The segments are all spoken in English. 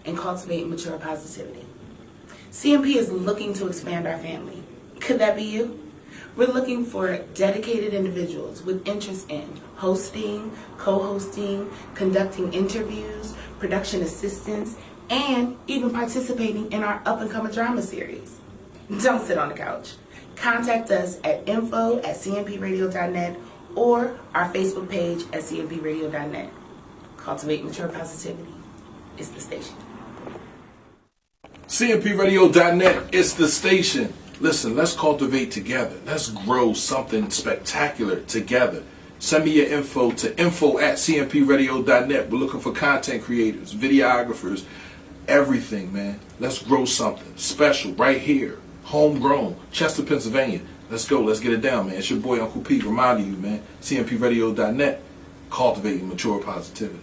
and cultivate mature positivity. CMP is looking to expand our family. Could that be you? We're looking for dedicated individuals with interest in hosting, co-hosting, conducting interviews, production assistance, and even participating in our up-and-coming drama series. Don't sit on the couch. Contact us at info@cmpradio.net or our Facebook page at cmpradio.net. Cultivate mature positivity. It's the station. cmpradio.net, it's the station. Listen, let's cultivate together. Let's grow something spectacular together. Send me your info to info@cmpradio.net. We're looking for content creators, videographers, everything, man. Let's grow something special right here. Homegrown. Chester, Pennsylvania. Let's go. Let's get it down, man. It's your boy, Uncle Pete, reminding you, man. cmpradio.net. Cultivating mature positivity.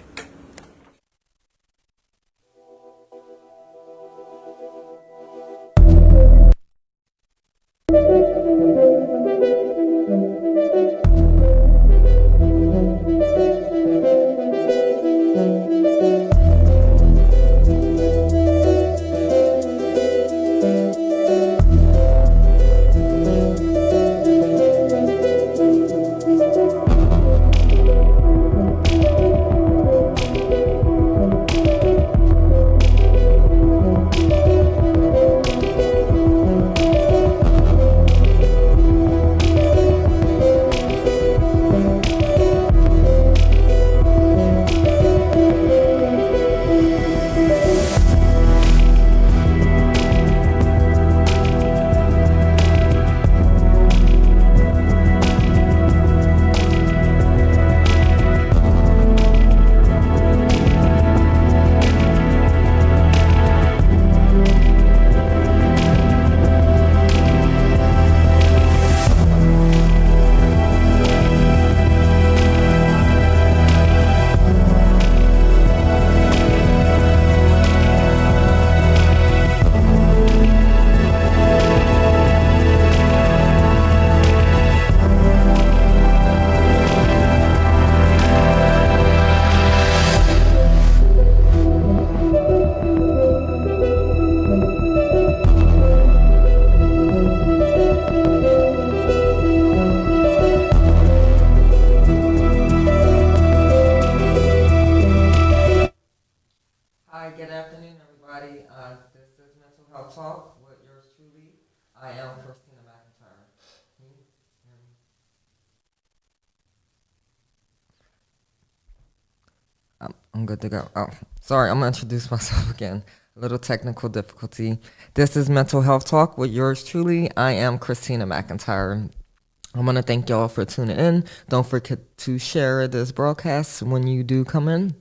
Talk with yours truly. I am Christina McIntyre. I'm good to go. Oh, sorry, I'm going to introduce myself again. A little technical difficulty. This is Mental Health Talk with yours truly. I am Christina McIntyre. I want to thank y'all for tuning in. Don't forget to share this broadcast when you do come in.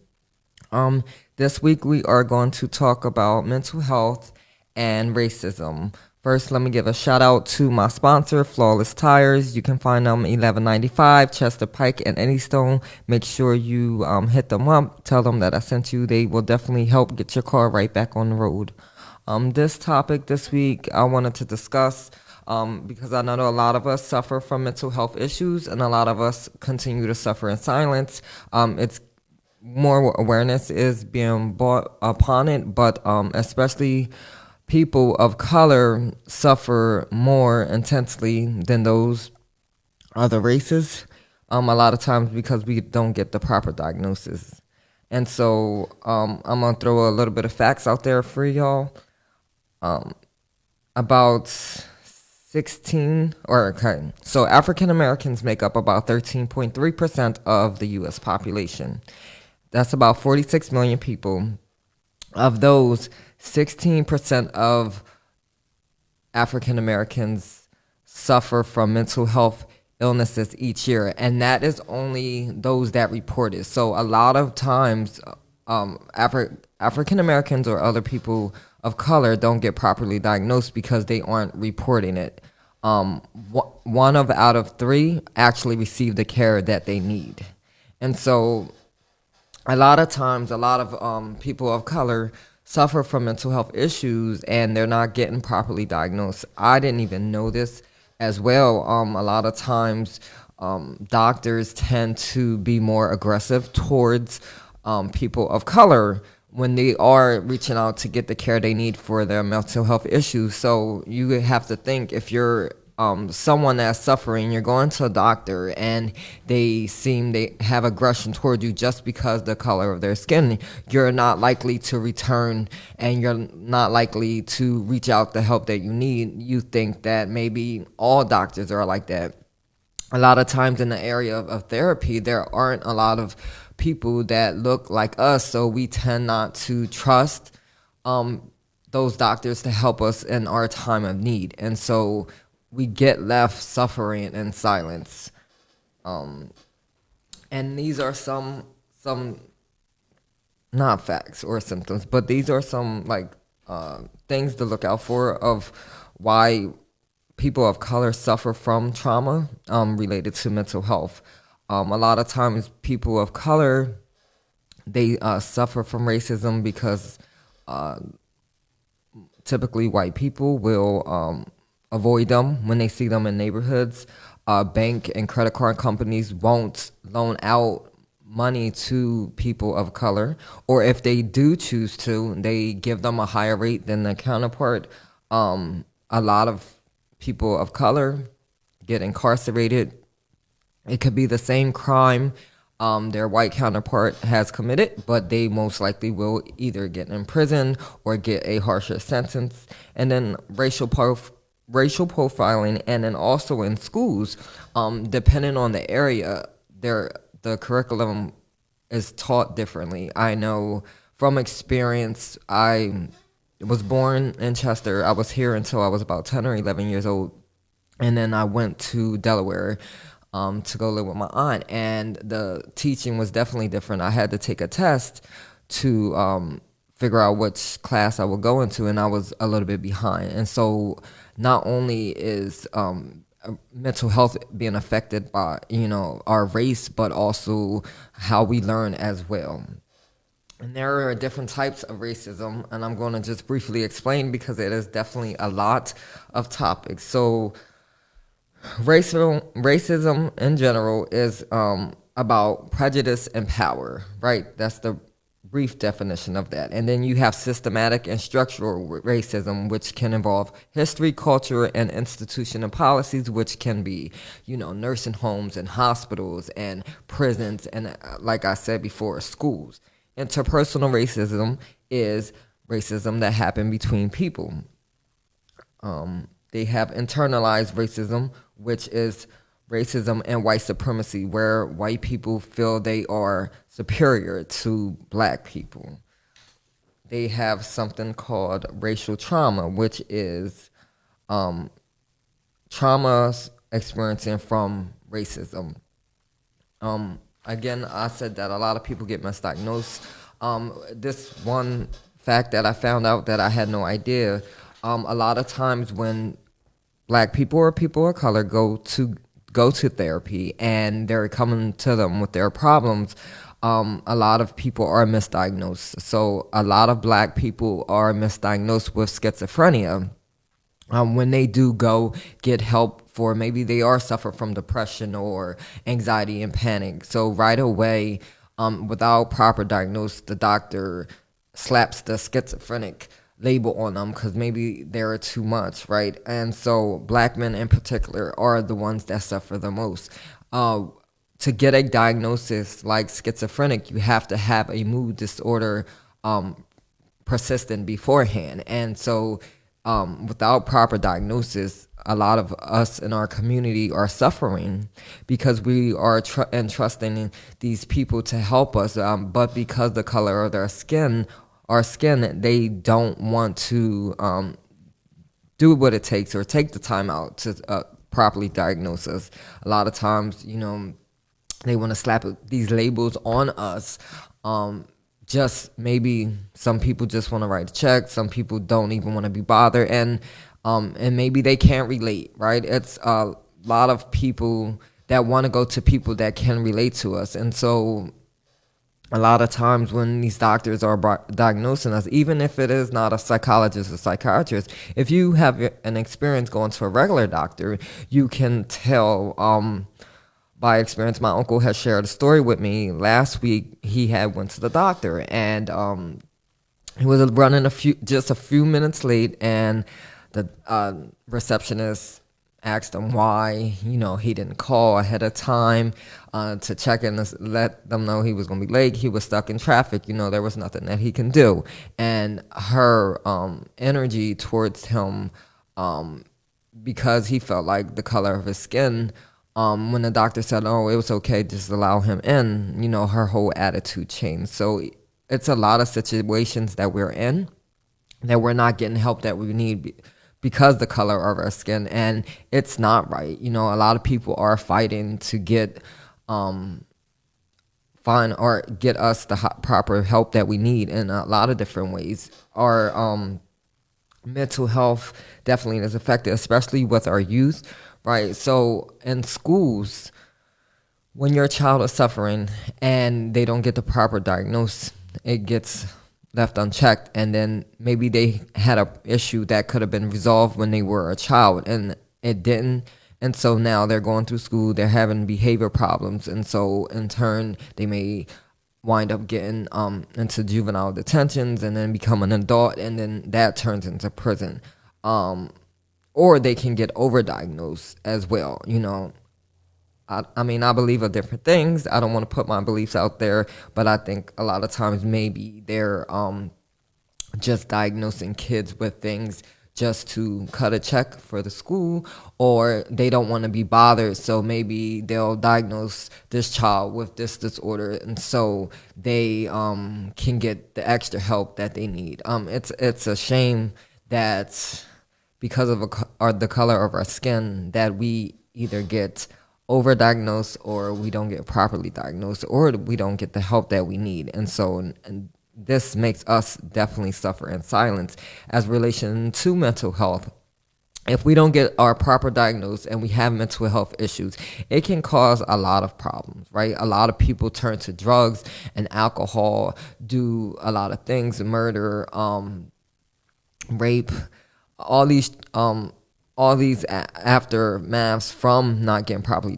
This week we are going to talk about mental health and racism. First, let me give a shout out to my sponsor, Flawless Tires. You can find them 1195 Chester Pike and Eddystone. Make sure you hit them up. Tell them that I sent you. They will definitely help get your car right back on the road. This topic this week I wanted to discuss because I know that a lot of us suffer from mental health issues and a lot of us continue to suffer in silence. It's more awareness is being brought upon it, but especially people of color suffer more intensely than those other races, a lot of times because we don't get the proper diagnosis. And so I'm going to throw a little bit of facts out there for y'all. About 16, so African Americans make up about 13.3% of the U.S. population. That's about 46 million people. Of those, 16% of African Americans suffer from mental health illnesses each year, and that is only those that report it. So a lot of times, African Americans or other people of color don't get properly diagnosed because they aren't reporting it. One out of three actually receive the care that they need, and so a lot of times, a lot of people of color suffer from mental health issues and they're not getting properly diagnosed. I didn't even know this as well. A lot of times doctors tend to be more aggressive towards people of color when they are reaching out to get the care they need for their mental health issues. So you have to think, if you're someone that's suffering, you're going to a doctor and they have aggression toward you just because the color of their skin, you're not likely to return and you're not likely to reach out the help that you need. You think that maybe all doctors are like that. A lot of times in the area of therapy, there aren't a lot of people that look like us, so we tend not to trust those doctors to help us in our time of need. And so we get left suffering in silence. And these are some not facts or symptoms, but these are some things to look out for of why people of color suffer from trauma related to mental health. A lot of times people of color, they suffer from racism because typically white people will avoid them when they see them in neighborhoods. Bank and credit card companies won't loan out money to people of color, or if they do choose to, they give them a higher rate than their counterpart. A lot of people of color get incarcerated. It could be the same crime their white counterpart has committed, but they most likely will either get in prison or get a harsher sentence. And then racial profiling, and then also in schools, depending on the area, the curriculum is taught differently. I know from experience, I was born in Chester. I was here until I was about 10 or 11 years old. And then I went to Delaware to go live with my aunt. And the teaching was definitely different. I had to take a test to figure out which class I would go into, and I was a little bit behind. And so not only is mental health being affected by, our race, but also how we learn as well. And there are different types of racism, and I'm going to just briefly explain because it is definitely a lot of topics. So racism in general is about prejudice and power, right? That's the brief definition of that. And then you have systematic and structural racism, which can involve history, culture, and institutional policies, which can be, nursing homes and hospitals and prisons and, like I said before, schools. Interpersonal racism is racism that happen between people. They have internalized racism, which is racism and white supremacy, where white people feel they are superior to black people. They have something called racial trauma, which is traumas experiencing from racism. Again, I said that a lot of people get misdiagnosed. This one fact that I found out that I had no idea, a lot of times when black people or people of color go to therapy and they're coming to them with their problems, a lot of people are misdiagnosed. So a lot of black people are misdiagnosed with schizophrenia. When they do go get help for, maybe they are suffer from depression or anxiety and panic. So right away, without proper diagnosis, the doctor slaps the schizophrenic label on them because maybe they're too much, right? And so black men in particular are the ones that suffer the most. To get a diagnosis like schizophrenic, you have to have a mood disorder persistent beforehand. And so without proper diagnosis, a lot of us in our community are suffering because we are entrusting these people to help us, but because the color of their skin, they don't want to do what it takes or take the time out to properly diagnose us. A lot of times, they want to slap these labels on us. Just maybe some people just want to write a check. Some people don't even want to be bothered, and maybe they can't relate, right? It's a lot of people that want to go to people that can relate to us, and so a lot of times when these doctors are diagnosing us, even if it is not a psychologist or psychiatrist, if you have an experience going to a regular doctor, you can tell by experience. My uncle has shared a story with me last week. He had went to the doctor, and He was running just a few minutes late, and the receptionist asked him why, he didn't call ahead of time to check in to let them know he was going to be late. He was stuck in traffic. There was nothing that he can do. And her energy towards him, because he felt like the color of his skin, when the doctor said, oh, it was okay, just allow him in, her whole attitude changed. So it's a lot of situations that we're in that we're not getting help that we need because the color of our skin, and it's not right. A lot of people are fighting to get find or get us the proper help that we need in a lot of different ways. Our mental health definitely is affected, especially with our youth, right? So in schools, when your child is suffering and they don't get the proper diagnosis, it gets left unchecked, and then maybe they had a issue that could have been resolved when they were a child and it didn't, and so now they're going through school, they're having behavior problems, and so in turn they may wind up getting into juvenile detentions and then become an adult, and then that turns into prison, or they can get overdiagnosed as well. I mean, I believe of different things. I don't want to put my beliefs out there, but I think a lot of times maybe they're just diagnosing kids with things just to cut a check for the school, or they don't want to be bothered. So maybe they'll diagnose this child with this disorder, and so they can get the extra help that they need. It's a shame that because of the color of our skin that we either get overdiagnosed, or we don't get properly diagnosed, or we don't get the help that we need. And so and this makes us definitely suffer in silence as relation to mental health. If we don't get our proper diagnosis and we have mental health issues, it can cause a lot of problems, right? A lot of people turn to drugs and alcohol, do a lot of things, murder, rape, all these aftermaths from not getting properly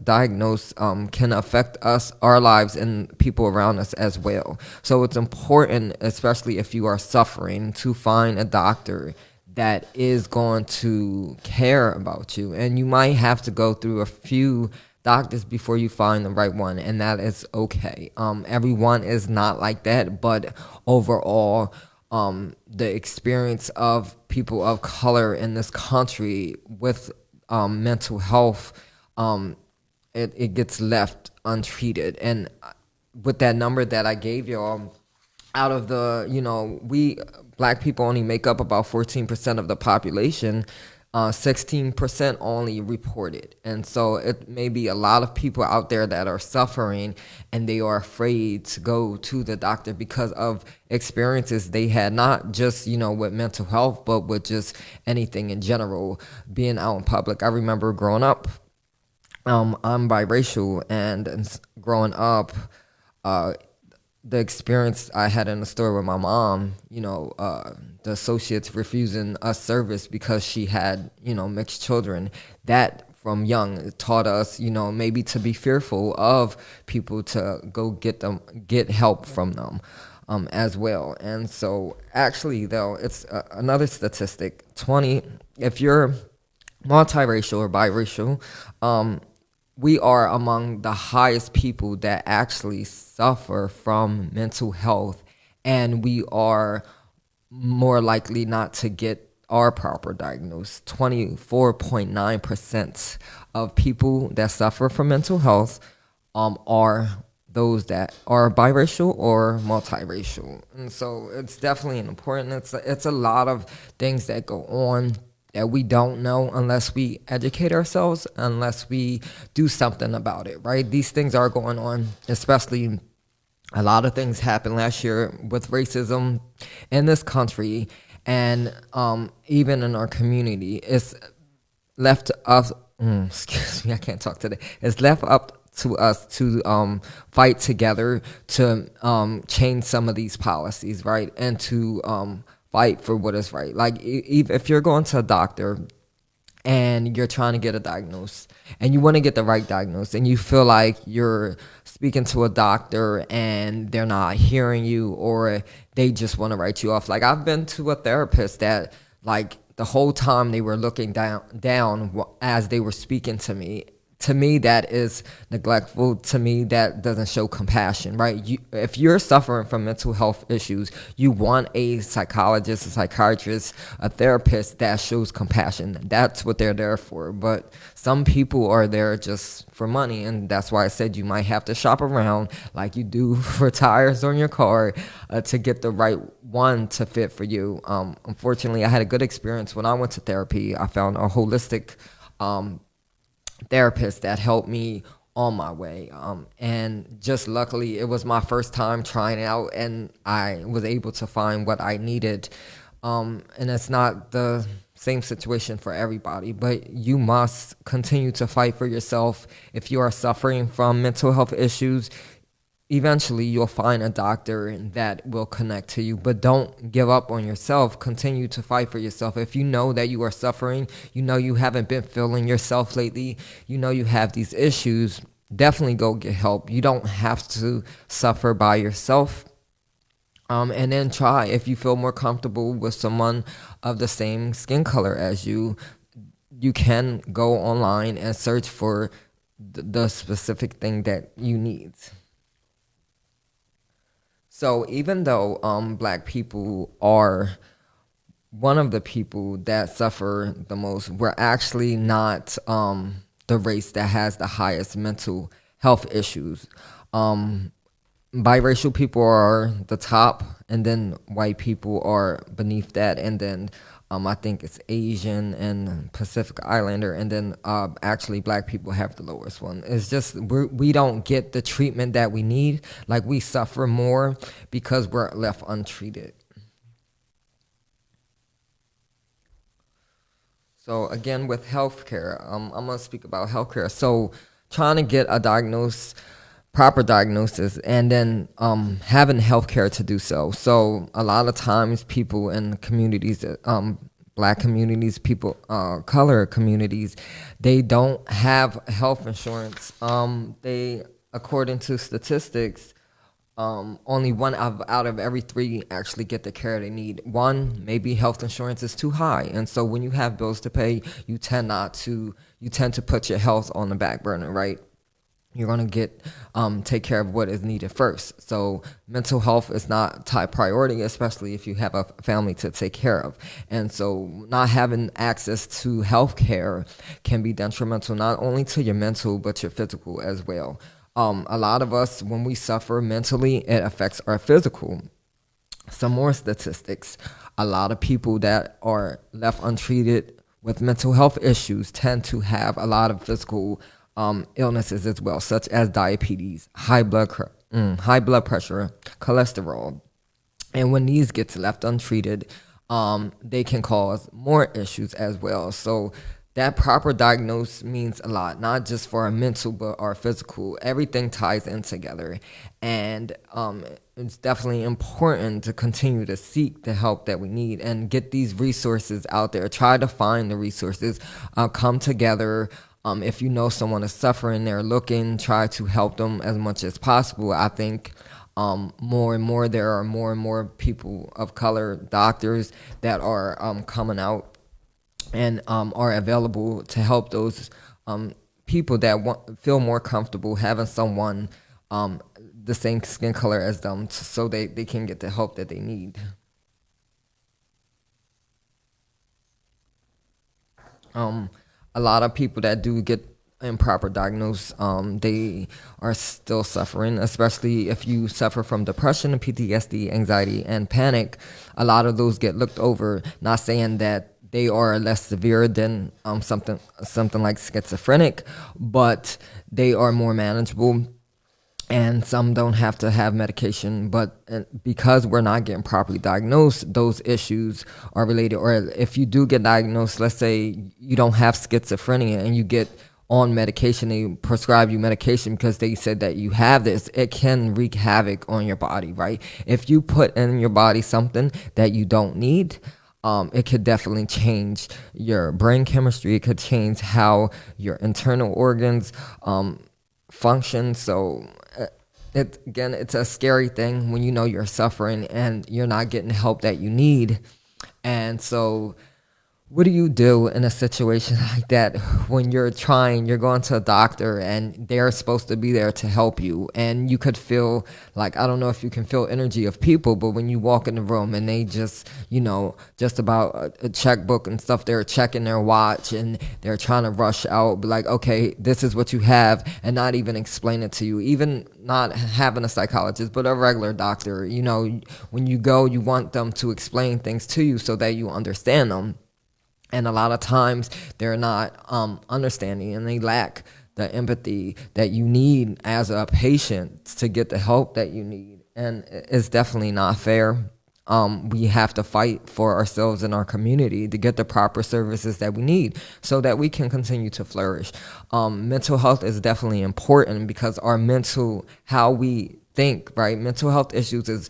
diagnosed can affect our lives, and people around us as well. So it's important, especially if you are suffering, to find a doctor that is going to care about you. And you might have to go through a few doctors before you find the right one, and that is okay. Everyone is not like that, but overall, the experience of people of color in this country with mental health, it gets left untreated. And with that number that I gave y'all, out of the, we black people only make up about 14% of the population. 16% only reported. And so it may be a lot of people out there that are suffering, and they are afraid to go to the doctor because of experiences they had, not just, with mental health, but with just anything in general, being out in public. I remember growing up, I'm biracial, and growing up, the experience I had in the store with my mom, the associates refusing us service because she had, mixed children, that from young taught us, maybe to be fearful of people, to go get help from them as well. And so actually, though, it's another statistic, if you're multiracial or biracial, we are among the highest people that actually suffer from mental health, and we are more likely not to get our proper diagnosis. 24.9% of people that suffer from mental health are those that are biracial or multiracial. And so it's definitely important. It's a lot of things that go on that we don't know unless we educate ourselves, unless we do something about it, right? These things are going on, especially a lot of things happened last year with racism in this country, and even in our community. It's left to us, excuse me, I can't talk today. It's left up to us to fight together to change some of these policies, right? And to fight for what is right. Like if you're going to a doctor and you're trying to get a diagnosis, and you want to get the right diagnosis, and you feel like you're speaking to a doctor and they're not hearing you, or they just want to write you off. Like, I've been to a therapist that, like, the whole time they were looking down as they were speaking to me. To me, that is neglectful. To me, that doesn't show compassion, right? If you're suffering from mental health issues, you want a psychologist, a psychiatrist, a therapist that shows compassion. That's what they're there for. But some people are there just for money, and that's why I said you might have to shop around like you do for tires on your car to get the right one to fit for you. Unfortunately, I had a good experience when I went to therapy. I found a holistic therapist that helped me on my way. And just luckily, it was my first time trying it out, and I was able to find what I needed. And it's not the same situation for everybody, but you must continue to fight for yourself. If you are suffering from mental health issues, eventually you'll find a doctor that will connect to you, but don't give up on yourself. Continue to fight for yourself. If you know that you are suffering, you know you haven't been feeling yourself lately, you know you have these issues, definitely go get help. You don't have to suffer by yourself. And then try, if you feel more comfortable with someone of the same skin color as you, you can go online and search for the specific thing that you need. So even though Black people are one of the people that suffer the most, we're actually not the race that has the highest mental health issues. Biracial people are the top, and then white people are beneath that, and then I think it's Asian and Pacific Islander, and then actually Black people have the lowest one. It's just we don't get the treatment that we need. Like, we suffer more because we're left untreated. So again, with healthcare, I'm gonna speak about healthcare. So trying to get a proper diagnosis, and then having healthcare to do so. So a lot of times people in communities, Black communities, people, color communities, they don't have health insurance. They, according to statistics, only one out of every three actually get the care they need. One, maybe health insurance is too high, and so when you have bills to pay, you tend to put your health on the back burner, right? You're going to take care of what is needed first. So mental health is not top priority, especially if you have a family to take care of. And so not having access to health care can be detrimental not only to your mental, but your physical as well. A lot of us, when we suffer mentally, it affects our physical. Some more statistics. A lot of people that are left untreated with mental health issues tend to have a lot of physical illnesses as well, such as diabetes, high blood pressure, cholesterol. And when these gets left untreated, they can cause more issues as well. So that proper diagnosis means a lot, not just for our mental, but our physical. Everything ties in together. And it's definitely important to continue to seek the help that we need and get these resources out there. Try to find the resources, come together. If you know someone is suffering, they're looking, try to help them as much as possible. I think more and more there are more and more people of color, doctors, that are coming out and are available to help those people that feel more comfortable having someone the same skin color as them, so they can get the help that they need. A lot of people that do get improper diagnosis, they are still suffering, especially if you suffer from depression, PTSD, anxiety, and panic. A lot of those get looked over, not saying that they are less severe than something like schizophrenic, but they are more manageable. And some don't have to have medication, but because we're not getting properly diagnosed, those issues are related. Or if you do get diagnosed, let's say you don't have schizophrenia and you get on medication, they prescribe you medication because they said that you have this, it can wreak havoc on your body, right? If you put in your body something that you don't need, it could definitely change your brain chemistry. It could change how your internal organs function. So it's a scary thing when you know you're suffering and you're not getting the help that you need. And so what do you do in a situation like that when you're going to a doctor and they're supposed to be there to help you? And you could feel like, I don't know if you can feel energy of people, but when you walk in the room and they just, just about a checkbook and stuff, they're checking their watch and they're trying to rush out, be like, okay, this is what you have, and not even explain it to you. Even not having a psychologist, but a regular doctor, when you go, you want them to explain things to you so that you understand them. And a lot of times they're not understanding, and they lack the empathy that you need as a patient to get the help that you need. And it's definitely not fair. We have to fight for ourselves and our community to get the proper services that we need so that we can continue to flourish. Mental health is definitely important because how we think, right? Mental health issues is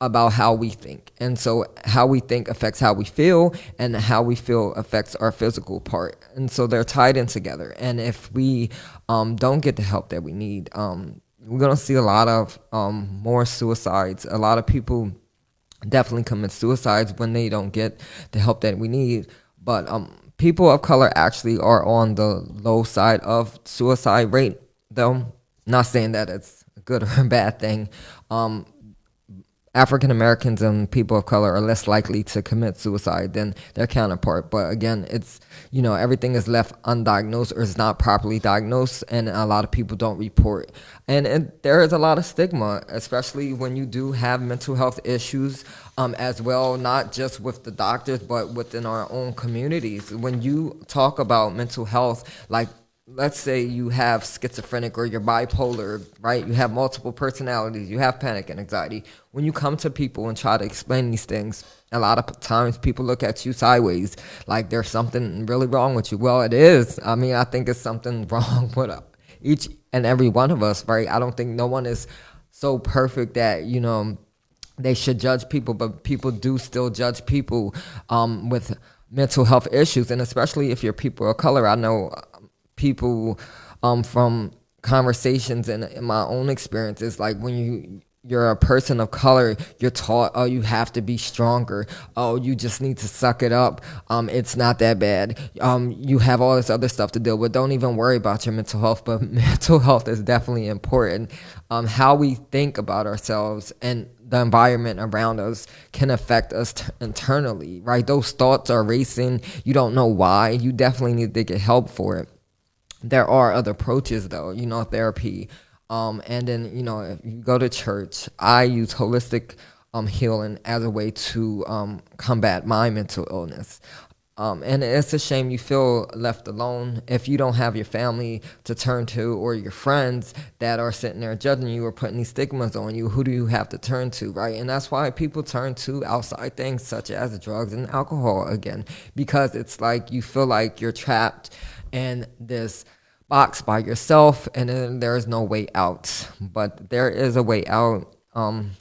about how we think. And so how we think affects how we feel, and how we feel affects our physical part. And so they're tied in together. And if we don't get the help that we need, we're going to see a lot of more suicides. A lot of people definitely commit suicides when they don't get the help that we need. But people of color actually are on the low side of suicide rate, though. Not saying that it's a good or a bad thing. African Americans and people of color are less likely to commit suicide than their counterpart. But again, it's, everything is left undiagnosed or is not properly diagnosed, and a lot of people don't report. And there is a lot of stigma, especially when you do have mental health issues as well, not just with the doctors, but within our own communities. When you talk about mental health, like, let's say you have schizophrenic or you're bipolar, right? You have multiple personalities, you have panic and anxiety. When you come to people and try to explain these things, a lot of times people look at you sideways, like there's something really wrong with you. Well, it is. I mean, I think it's something wrong with each and every one of us, right? I don't think no one is so perfect that, they should judge people, but people do still judge people with mental health issues. And especially if you're people of color, I know people from conversations and in my own experiences, like when you're a person of color, you're taught, oh, you have to be stronger. Oh, you just need to suck it up. It's not that bad. You have all this other stuff to deal with. Don't even worry about your mental health. But mental health is definitely important. How we think about ourselves and the environment around us can affect us internally, right? Those thoughts are racing. You don't know why. You definitely need to get help for it. There are other approaches, though, therapy. And then, if you go to church, I use holistic healing as a way to combat my mental illness. And it's a shame you feel left alone if you don't have your family to turn to, or your friends that are sitting there judging you or putting these stigmas on you. Who do you have to turn to, right? And that's why people turn to outside things such as drugs and alcohol again, because it's like you feel like you're trapped in this box by yourself, and then there's no way out. But there is a way out.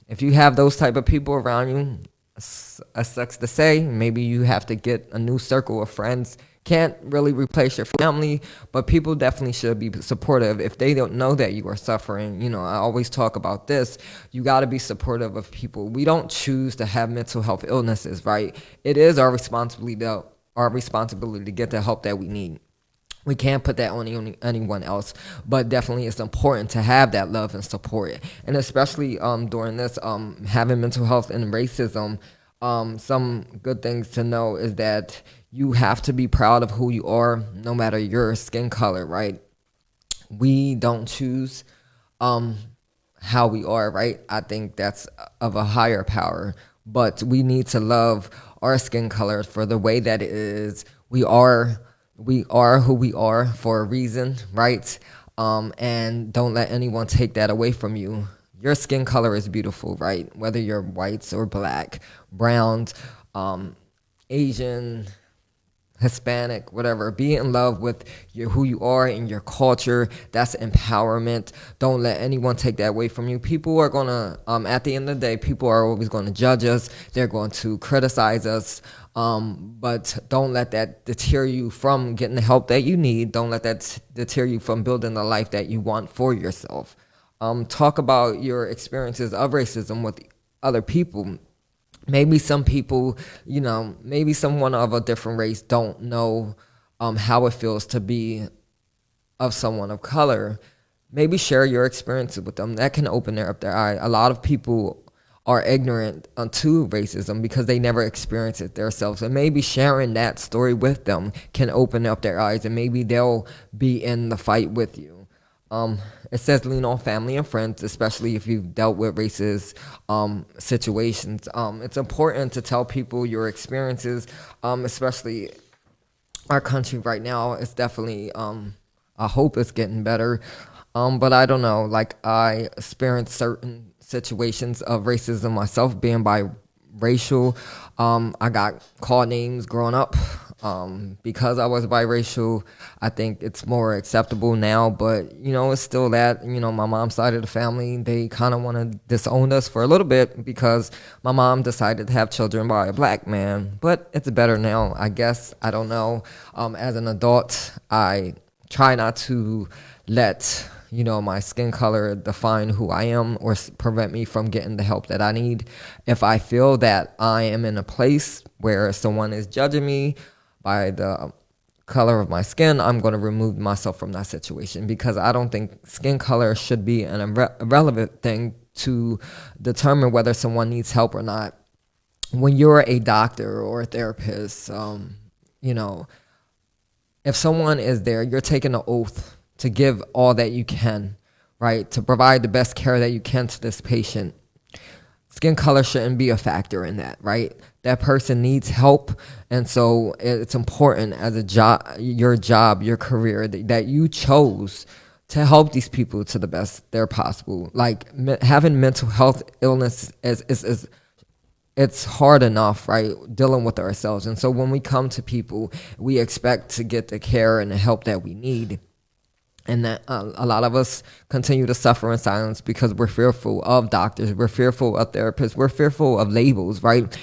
If you have those type of people around you, it sucks to say, maybe you have to get a new circle of friends. Can't really replace your family, but people definitely should be supportive if they don't know that you are suffering. I always talk about this. You got to be supportive of people. We don't choose to have mental health illnesses, right? It is our responsibility to get the help that we need. We can't put that on anyone else, but definitely it's important to have that love and support. And especially during this, having mental health and racism, some good things to know is that you have to be proud of who you are, no matter your skin color, right? We don't choose how we are, right? I think that's of a higher power, but we need to love our skin color for the way that it is. We are who we are for a reason, right? And don't let anyone take that away from you. Your skin color is beautiful, right? Whether you're whites or black, browns, Asian, Hispanic, whatever. Be in love with who you are and your culture. That's empowerment. Don't let anyone take that away from you. People are gonna, at the end of the day, people are always going to judge us. They're going to criticize us. But don't let that deter you from getting the help that you need. Don't let that deter you from building the life that you want for yourself. Talk about your experiences of racism with other people. Maybe some people, maybe someone of a different race don't know how it feels to be of someone of color. Maybe share your experiences with them. That can open up their eye. A lot of people are ignorant to racism because they never experienced it themselves. And maybe sharing that story with them can open up their eyes, and maybe they'll be in the fight with you. It says lean on family and friends, especially if you've dealt with racist situations. It's important to tell people your experiences, especially our country right now. It's definitely, I hope it's getting better. But I don't know, like I experienced certain situations of racism myself, being biracial. I got called names growing up. Because I was biracial, I think it's more acceptable now, but it's still that, my mom's side of the family, they kind of want to disown us for a little bit because my mom decided to have children by a black man, but it's better now, I guess. I don't know. As an adult, I try not to let my skin color define who I am or prevent me from getting the help that I need. If I feel that I am in a place where someone is judging me by the color of my skin, I'm going to remove myself from that situation, because I don't think skin color should be an irrelevant thing to determine whether someone needs help or not. When you're a doctor or a therapist, if someone is there, you're taking an oath to give all that you can, right? To provide the best care that you can to this patient. Skin color shouldn't be a factor in that, right? That person needs help, and so it's important as a job, your career that you chose to help these people to the best they're possible. Like having mental health illness is it's hard enough, right? Dealing with ourselves, and so when we come to people, we expect to get the care and the help that we need. And that a lot of us continue to suffer in silence because we're fearful of doctors, we're fearful of therapists, we're fearful of labels, right?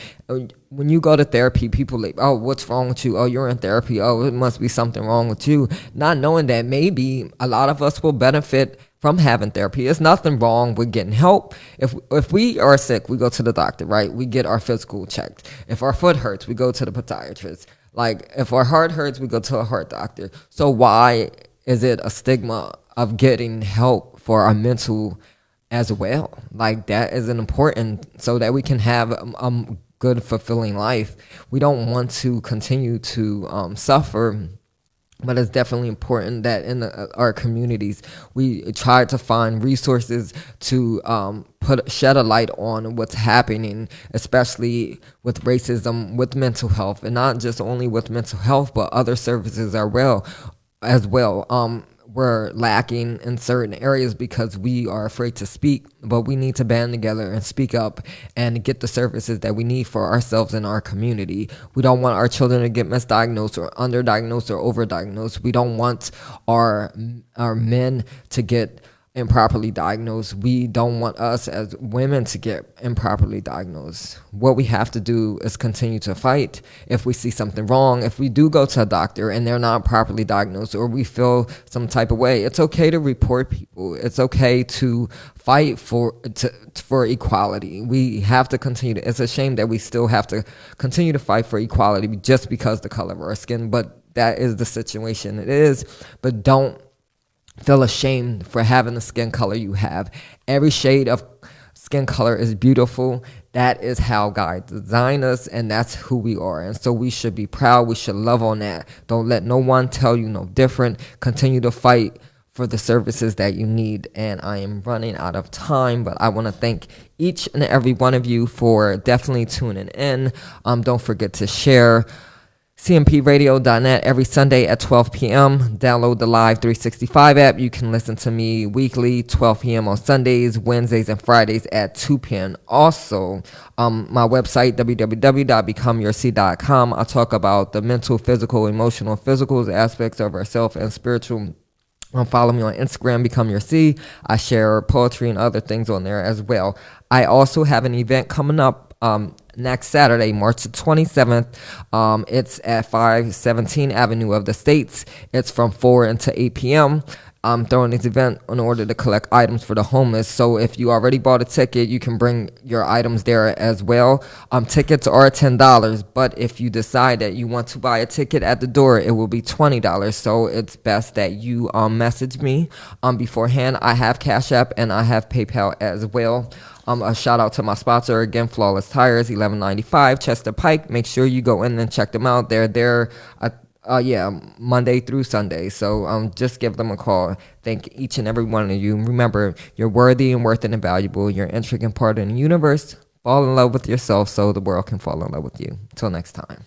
When you go to therapy, people like, oh, what's wrong with you? Oh, you're in therapy. Oh, it must be something wrong with you. Not knowing that maybe a lot of us will benefit from having therapy. There's nothing wrong with getting help. If we are sick, we go to the doctor, right? We get our physical checked. If our foot hurts, we go to the podiatrist. Like if our heart hurts, we go to a heart doctor. So why is it a stigma of getting help for our mental as well? Like that is an important, so that we can have a good, fulfilling life. We don't want to continue to suffer, but it's definitely important that in our communities, we try to find resources to shed a light on what's happening, especially with racism, with mental health, and not just only with mental health, but other services as well. We're lacking in certain areas because we are afraid to speak, but we need to band together and speak up and get the services that we need for ourselves and our community. We don't want our children to get misdiagnosed or underdiagnosed or overdiagnosed. We don't want our men to get improperly diagnosed. We don't want us as women to get improperly diagnosed. What we have to do is continue to fight. If we see something wrong, if we do go to a doctor and they're not properly diagnosed, or we feel some type of way, it's okay to report people. It's okay to fight for equality. We have to continue to, it's a shame that we still have to continue to fight for equality just because the color of our skin, but that is the situation it is. But don't feel ashamed for having the skin color you have. Every shade of skin color is beautiful. That is how God designed us, and that's who we are. And so we should be proud. We should love on that. Don't let no one tell you no different. Continue to fight for the services that you need. And I am running out of time, but I want to thank each and every one of you for definitely tuning in. Don't forget to share cmpradio.net every Sunday at 12 p.m. Download the Live 365 app. You can listen to me weekly, 12 p.m. on Sundays, Wednesdays, and Fridays at 2 p.m. Also, my website, www.becomeyourseed.com. I talk about the mental, physical, emotional, physical aspects of ourself and spiritual. Follow me on Instagram, Become Your Seed. I share poetry and other things on there as well. I also have an event coming up next Saturday, March the 27th. It's at 517 Avenue of the States. It's from 4 until 8 p.m. I'm throwing this event in order to collect items for the homeless. So if you already bought a ticket, you can bring your items there as well. Tickets are $10, but if you decide that you want to buy a ticket at the door, it will be $20. So it's best that you message me beforehand. I have Cash App and I have PayPal as well. A shout out to my sponsor again, Flawless Tires, 1195 Chester Pike. Make sure you go in and check them out. They're there. Monday through Sunday. So just give them a call. Thank each and every one of you. Remember, you're worthy and worth and valuable. You're an intricate part of the universe. Fall in love with yourself so the world can fall in love with you. Till next time.